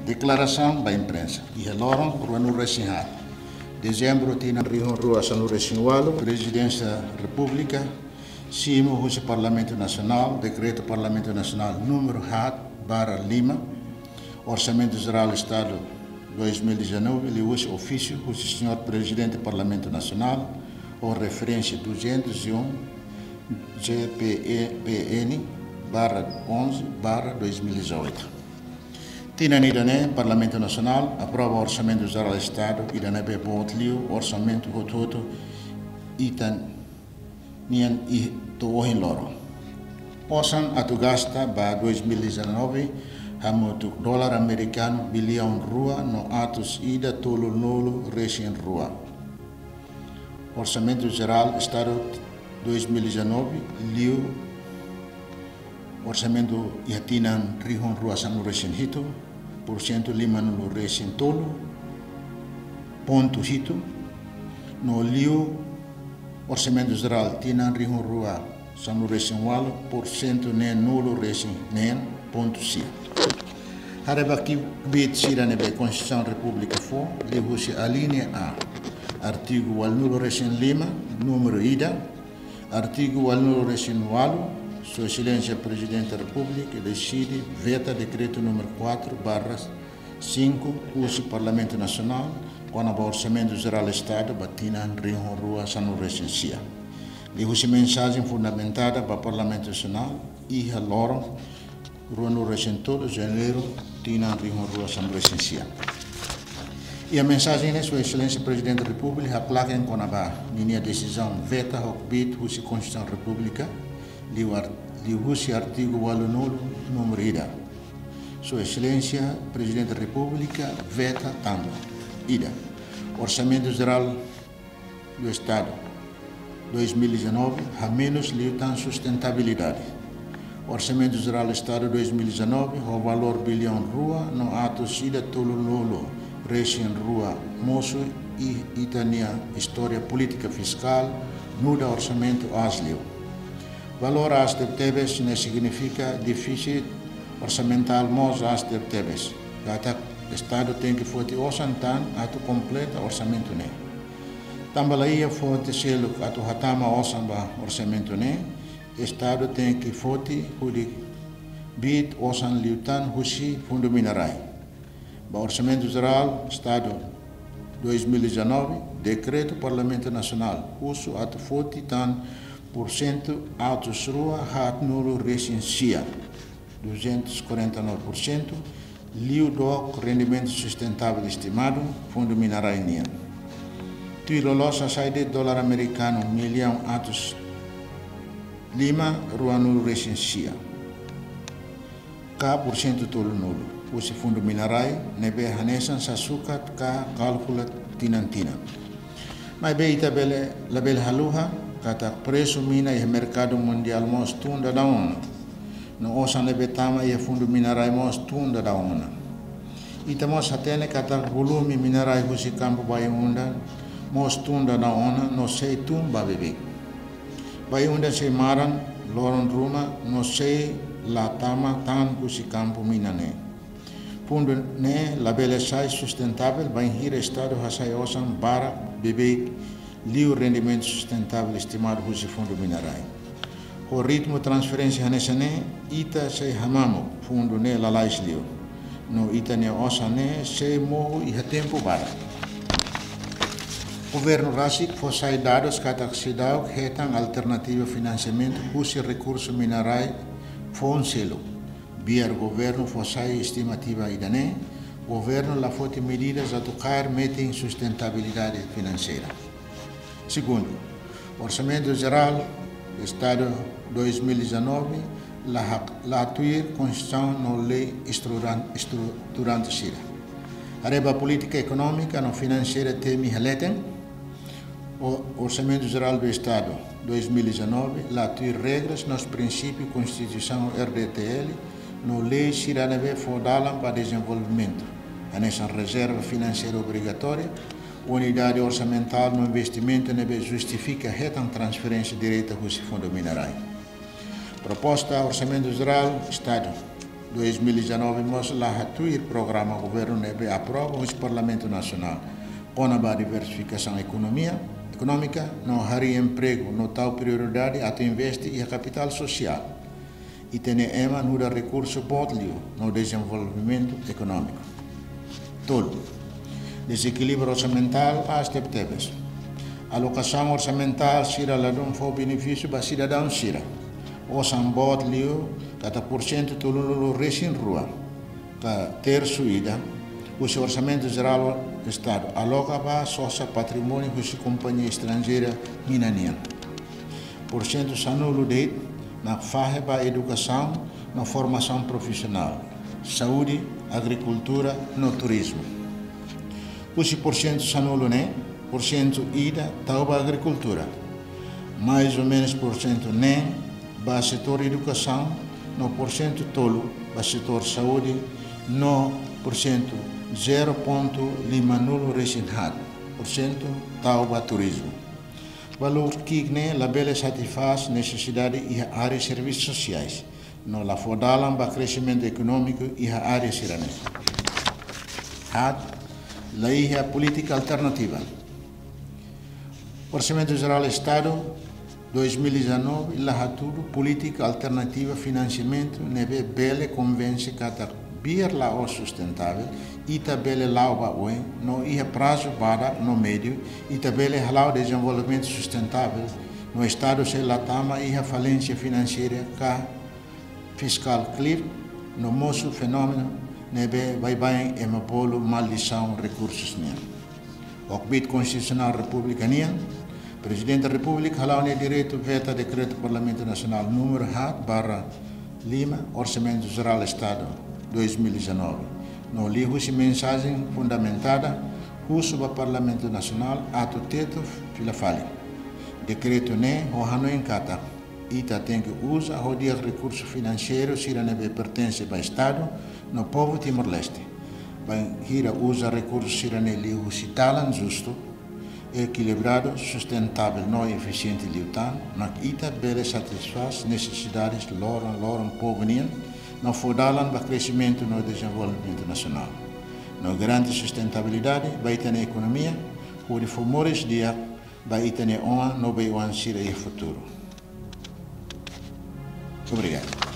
Declaração da imprensa. E aloram para no Recinhar. Dezembro, Tina Rio Rua Sanu Recinhualo, Presidência da República, Simo Rússia Parlamento Nacional, Decreto Parlamento Nacional número HAT/Lima, Orçamento Geral do Estado 2019, Liúcio Ofício, o Senhor Presidente do Parlamento Nacional, ou referência 201 GPEPN/11/2018. Tina Nidane, Parlamento Nacional, aprova o Orçamento Geral do Estado, Idane Bebotliu, Orçamento Rototo, Itan Nian e Tohin Loro. Possam atugasta para 2019, hamutu dólar americano bilhão rua no atos ida tolo nolo recém rua. Orçamento Geral Estado 2019, liu Orçamento Yatinan Rihon Rua Sanu recém hito, porcento lima no recém tolo, ponto hito, no liu Orçamento Geral Tinan Rihon Rua Sanu recém walo, porcento ne nulo recém nen, ponto sia. Hareba que bit sira nebe Constituição República fo, lihusi a linha A, artigo wal nulo recém lima, número ida, artigo wal nulo recém walo, Sua Excelência Presidente da República decide veta decreto número 4/5, uso Parlamento Nacional, com o Orçamento Geral do Estado, Batina, Rio Rua, Sanu Recensia. E usa mensagem fundamentada para o Parlamento Nacional e a Loro, Rua no Recentor, Janeiro, Tina, Rio Rua, Sanu Recensia. E a mensagem é Sua Excelência Presidente da República, a placa em Conabá, minha decisão veta o bit, usa Constituição da República, Lihusi artigo 89, número ida. Sua Excelência, Presidente da República, veta tamba. Ida. Orçamento Geral do Estado 2019, a menos liutan sustentabilidade. Orçamento Geral do Estado 2019, o valor bilhão rua, no ato sida tolo lolo, recém rua, moço e itania, história política fiscal, nuda orçamento aslio. Valor às debtebes não significa déficit orçamental, mas às debtebes. Cada Estado tem que fazer orçamentan ato completa orçamento né. Também fazer selo ato hatama orçamento né. Estado tem que fazer hudi bit orçan liutan husi fundo minerai. Ba Orçamento Geral Estado 2019, Decreto Parlamento Nacional, uso ato foti tan porcento autos rua hat nulo recensia 249%, liu do rendimento sustentável estimado, fundo minerai nian. Tuilolosa saide dólar americano milhão autos lima rua nulo recensia. K porcento tolo nulo. Usi fundo minerai nebe hanesan sasukat ka kalkula tinan. Mas be itabele label haluha kata preço mina e mercado mundial mos tunda da ona. No osan lebe tama e fundo minerai mos tunda da ona. Ita mos atene kata volume minerai husi campo baiunda mos tunda da ona no sei tumba bebe. Baiunda se maran loron ruma no sei la tama tan husi campo minane. Fundo ne labele sai sustentável vai hir estado hasai osan bara bebe liu rendimento sustentável estimado do fundo minerai. O ritmo de transferência nesane ita se hamamo fundo ne lalais liu. No ita ne osane se morro e tempo bara. Governo Rasik fossai dados cataxidau retan alternativa financiamento usi recurso minerai fonselo. Biar governo fossai estimativa idane, governo la fote medidas a tocar metem sustentabilidade financeira. Segundo, Orçamento Geral do Estado 2019, la atuir Constituição no lei estruturante sira. Areba política econômica no financeira temi haleten, o Orçamento Geral do Estado 2019, la atuir regras nos princípios Constituição RDTL, no lei Siranebe Fodalam para Desenvolvimento, a nessa reserva financeira obrigatória, unidade orçamental no investimento nebe justifica a transferência direta do Fundo Minerais. Proposta Orçamento Geral Estado 2019 mostra lá o programa governo nebe aprova o Parlamento Nacional com a diversificação econômica, no hari emprego, no tal prioridade a investir e a capital social e tem ema no recurso bótlio no desenvolvimento econômico. Todo desequilíbrio orçamental às tebes. Alocação orçamental sira ladum for benefício para cidadão sira. O sambótlio cada porcento tolulu resin rua, ka terço ida, o orçamento geral do Estado aloca para socia patrimônio que se companhia estrangeira minania. Porcento sanulo de na faixa para educação, na formação profissional, saúde, agricultura, no turismo. Os porcento sanulo né, porcento ida para agricultura, mais ou menos porcento nem para setor educação, no porcento tolo para setor saúde, no porcento 0,5 resinhado, porcento para turismo. Valor que labela satisfaz necessidade e a área de serviços sociais, no la fodalam para crescimento econômico e a área sirane. A política alternativa. Orçamento Geral do Estado 2019 tudo política alternativa financiamento nebe bele convence cada bir lá o sustentável e tabele lá o no ia prazo para no médio e tabele lá o desenvolvimento sustentável no estado se latama e a falência financeira cá fiscal clear no moço fenômeno nebe vai emapolo maldição recursos né o bit constitucional republicania Presidente da República halou direito veta decreto Parlamento Nacional número 8/5 Orçamento Geral do Estado 2019. No li husi mensagem fundamentada husu ba Parlamento Nacional ato teto filafali. Decreto ne ho hano encata ita tem que usa o dia recurso financeiro sira nebe pertence para Estado no povo Timor-Leste. Vai hira usa recurso sira ne li husi talan justo equilibrado, sustentável, não eficiente liutan, na ita bele satisfaz necessidades loram povenian, no fodalan para crescimento no desenvolvimento nacional. No grande sustentabilidade, vai ter na economia, por formores dia, vai ter na no vai sira e futuro. Obrigado.